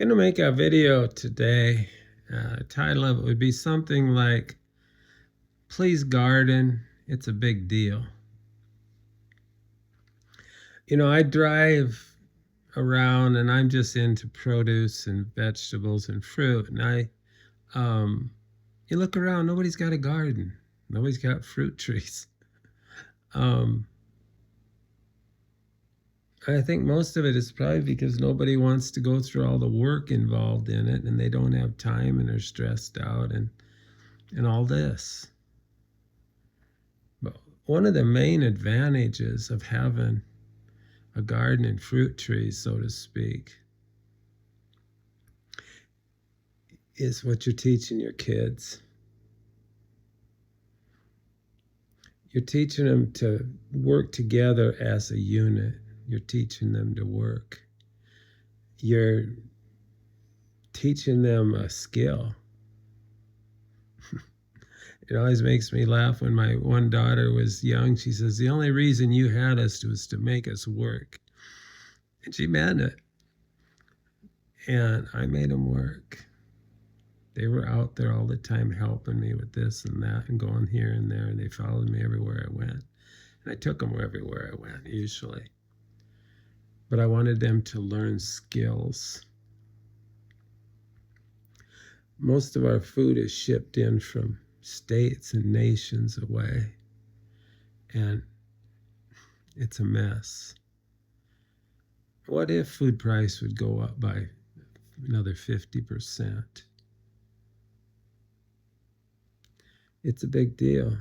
Going to make a video today. Title of it would be something like, Please Garden, It's a Big Deal. I drive around and I'm just into produce and vegetables and fruit. And you look around, nobody's got a garden. Nobody's got fruit trees. I think most of it is probably because nobody wants to go through all the work involved in it, and they don't have time and are stressed out and all this. But one of the main advantages of having a garden and fruit trees, so to speak, is what you're teaching your kids. You're teaching them to work together as a unit. You're teaching them to work. You're teaching them a skill. It always makes me laugh when my one daughter was young. She says, the only reason you had us was to make us work. And she meant it. And I made them work. They were out there all the time helping me with this and that and going here and there. And they followed me everywhere I went. And I took them everywhere I went, usually. But I wanted them to learn skills. Most of our food is shipped in from states and nations away, and it's a mess. What if food price would go up by another 50%? It's a big deal.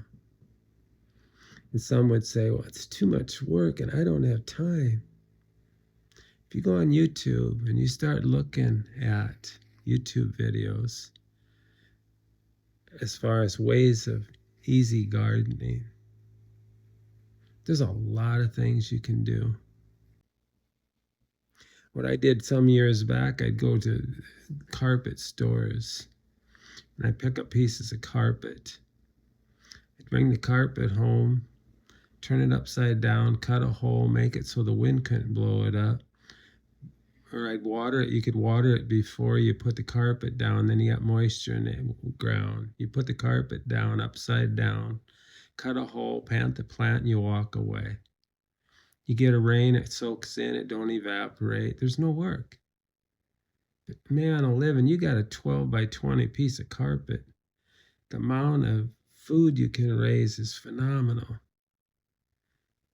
And some would say, well, it's too much work and I don't have time. If you go on YouTube and you start looking at YouTube videos as far as ways of easy gardening, there's a lot of things you can do. What I did some years back, I'd go to carpet stores and I'd pick up pieces of carpet. I'd bring the carpet home, turn it upside down, cut a hole, make it so the wind couldn't blow it up. Or I'd water it. You could water it before you put the carpet down, then you got moisture in the ground. You put the carpet down, upside down, cut a hole, plant the plant, and you walk away. You get a rain, it soaks in, it don't evaporate. There's no work. But man, a living, you got a 12 by 20 piece of carpet. The amount of food you can raise is phenomenal.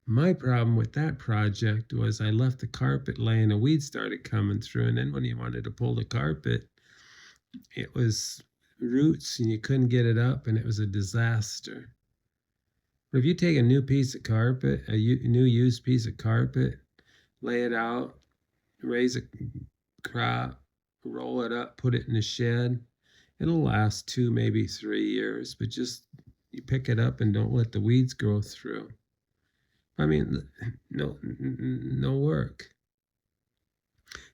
My problem with that project was I left the carpet laying, a weed started coming through, and then when you wanted to pull the carpet, it was roots and you couldn't get it up, and it was a disaster. But if you take a new piece of carpet, a new used piece of carpet, lay it out, raise a crop, roll it up, put it in the shed, it'll last 2, maybe 3 years, but just you pick it up and don't let the weeds grow through. I mean, no work.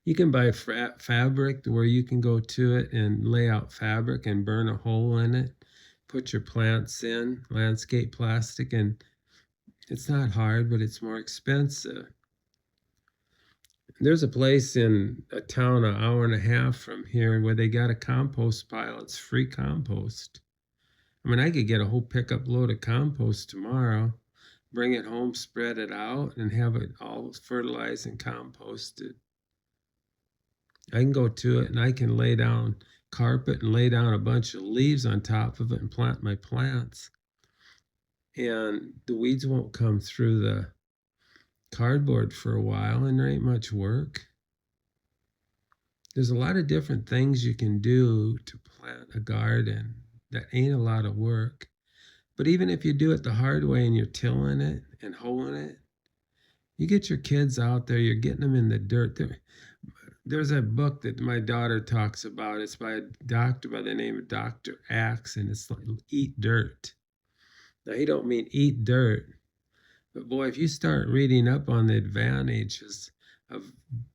You can buy fabric where you can go to it and lay out fabric and burn a hole in it, put your plants in, landscape plastic, and it's not hard, but it's more expensive. There's a place in a town an hour and a half from here where they got a compost pile. It's free compost. I mean, I could get a whole pickup load of compost tomorrow, bring it home, spread it out, and have it all fertilized and composted. I can go to it and I can lay down carpet and lay down a bunch of leaves on top of it and plant my plants. And the weeds won't come through the cardboard for a while, and there ain't much work. There's a lot of different things you can do to plant a garden that ain't a lot of work. But even if you do it the hard way and you're tilling it and hoeing it, you get your kids out there, you're getting them in the dirt. There's a book that my daughter talks about. It's by a doctor by the name of Dr. Axe, and it's like Eat Dirt. Now, he don't mean eat dirt, but boy, if you start reading up on the advantages of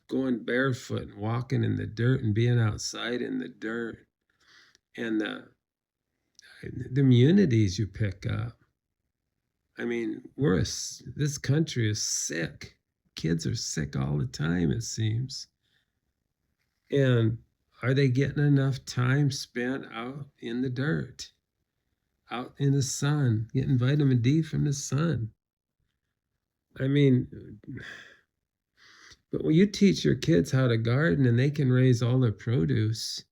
going barefoot and walking in the dirt and being outside in the dirt, and the immunities you pick up. I mean, this country is sick. Kids are sick all the time, it seems. And Are they getting enough time spent out in the dirt, out in the sun, getting vitamin D from the sun? I mean, but when you teach your kids how to garden and they can raise all their produce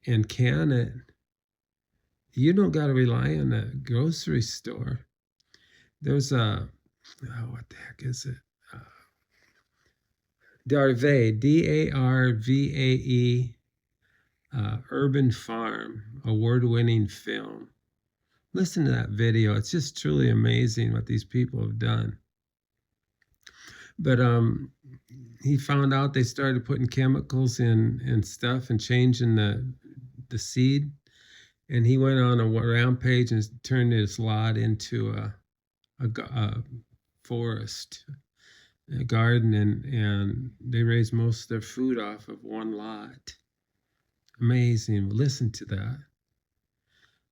and can it, you don't got to rely on the grocery store. There's what the heck is it? Darvae, Darvae, Urban Farm, award-winning film. Listen to that video. It's just truly amazing what these people have done. But he found out they started putting chemicals in and stuff and changing the seed. And he went on a rampage and turned his lot into a forest, a garden, and they raised most of their food off of one lot. Amazing. Listen to that.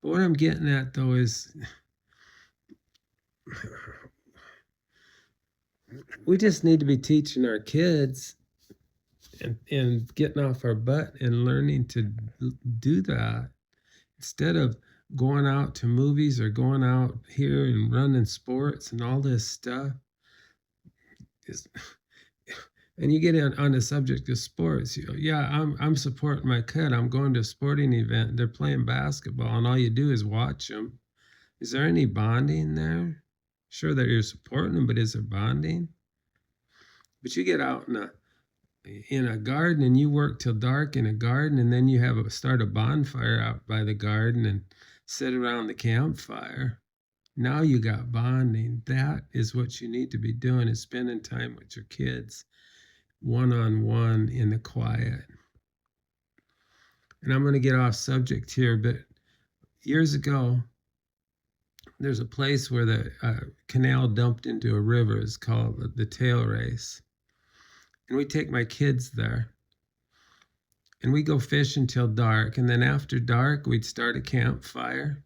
But what I'm getting at, though, is we just need to be teaching our kids and getting off our butt and learning to do that instead of going out to movies or going out here and running sports and all this stuff. And you get on the subject of sports. Yeah, I'm supporting my kid. I'm going to a sporting event. They're playing basketball, and all you do is watch them. Is there any bonding there? Sure that you're supporting them, but is there bonding? But you get out in a garden and you work till dark in a garden, and then you start a bonfire out by the garden and sit around the campfire. Now you got bonding. That is what you need to be doing, is spending time with your kids one-on-one in the quiet. And I'm going to get off subject here, but years ago, there's a place where the canal dumped into a river. It's called the Tail Race. And we take my kids there. And we go fish until dark. And then after dark, we'd start a campfire.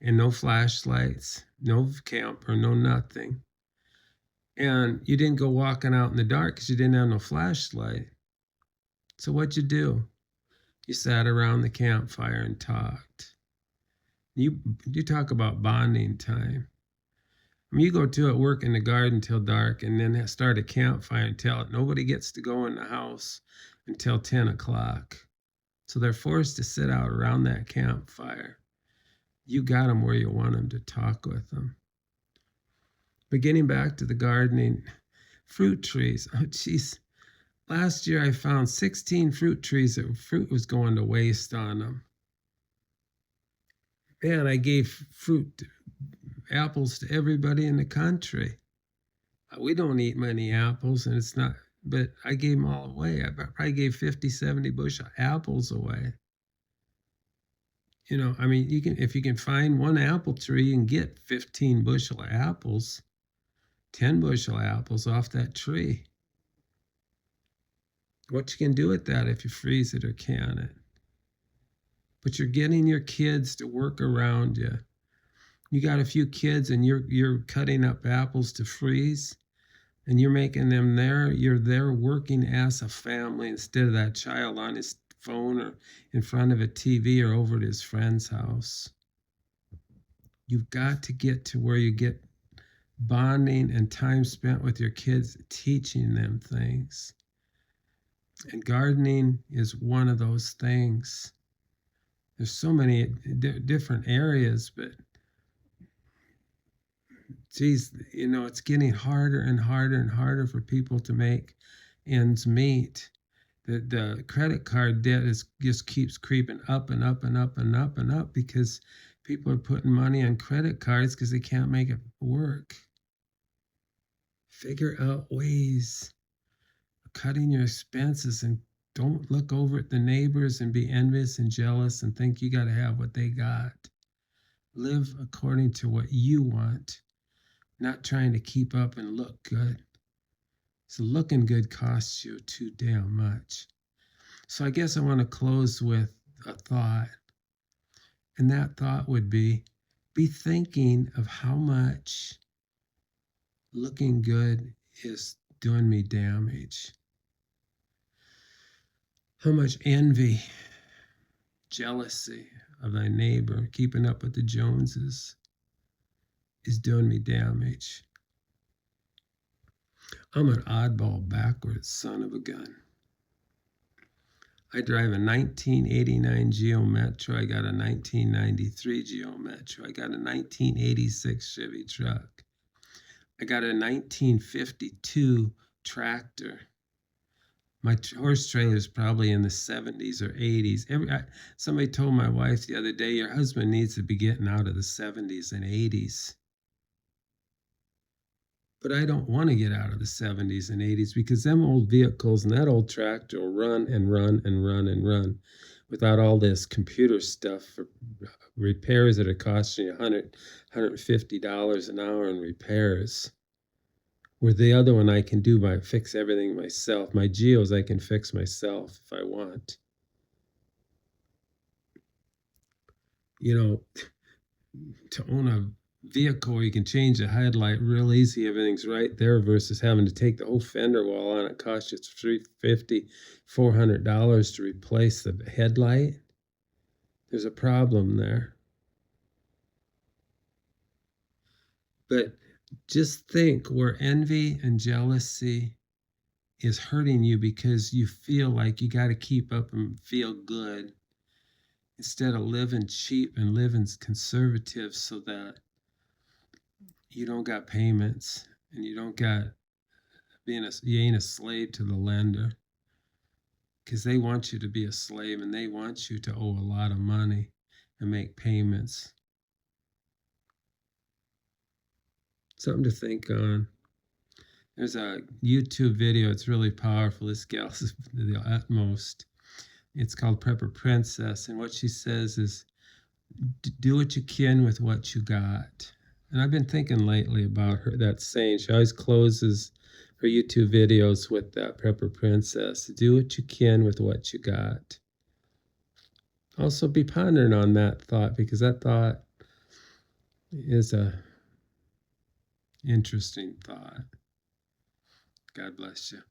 And no flashlights, no camper, no nothing. And you didn't go walking out in the dark because you didn't have no flashlight. So what'd you do? You sat around the campfire and talked. You talk about bonding time. I mean, you go to it, work in the garden till dark, and then start a campfire until nobody gets to go in the house until 10 o'clock. So they're forced to sit out around that campfire. You got them where you want them to talk with them. But getting back to the gardening, fruit trees. Oh, geez. Last year I found 16 fruit trees that fruit was going to waste on them. Man, I gave apples to everybody in the country. We don't eat many apples, and it's not, but I gave them all away. I probably gave 50, 70 bushel apples away. You know, I mean, if you can find one apple tree, you can get 15 bushel of apples, 10 bushel apples off that tree. What you can do with that if you freeze it or can it? But you're getting your kids to work around you. You got a few kids and you're cutting up apples to freeze, and you're making them there. You're there working as a family instead of that child on his phone or in front of a TV or over at his friend's house. You've got to get to where you get bonding and time spent with your kids, teaching them things. And gardening is one of those things. There's so many different areas, but geez, you know, it's getting harder and harder and harder for people to make ends meet. The credit card debt just keeps creeping up and up and up and up and up because people are putting money on credit cards because they can't make it work. Figure out ways of cutting your expenses, and don't look over at the neighbors and be envious and jealous and think you got to have what they got. Live according to what you want, not trying to keep up and look good. So looking good costs you too damn much. So I guess I want to close with a thought. And that thought would be thinking of how much looking good is doing me damage. How much envy, jealousy of thy neighbor, keeping up with the Joneses, is doing me damage. I'm an oddball backwards son of a gun. I drive a 1989 Geo Metro. I got a 1993 Geo Metro. I got a 1986 Chevy truck. I got a 1952 tractor. My horse trailer is probably in the 70s or 80s. Somebody told my wife the other day, your husband needs to be getting out of the 70s and 80s. But I don't want to get out of the 70s and 80s because them old vehicles and that old tractor will run and run and run and run without all this computer stuff for repairs that are costing you $150 an hour in repairs. Where the other one I can do fix everything myself. My Geos I can fix myself if I want. You know, to own a vehicle where you can change the headlight real easy, everything's right there, versus having to take the whole fender wall on. It costs you $350, $400 to replace the headlight. There's a problem there. But just think where envy and jealousy is hurting you because you feel like you got to keep up and feel good instead of living cheap and living conservative so that you don't got payments and you don't got you ain't a slave to the lender, because they want you to be a slave and they want you to owe a lot of money and make payments. Something to think on. There's a YouTube video. It's really powerful. This gal is the utmost. It's called Prepper Princess. And what she says is, do what you can with what you got. And I've been thinking lately about that saying. She always closes her YouTube videos with that, Prepper Princess. Do what you can with what you got. Also be pondering on that thought, because that thought is a interesting thought. God bless you.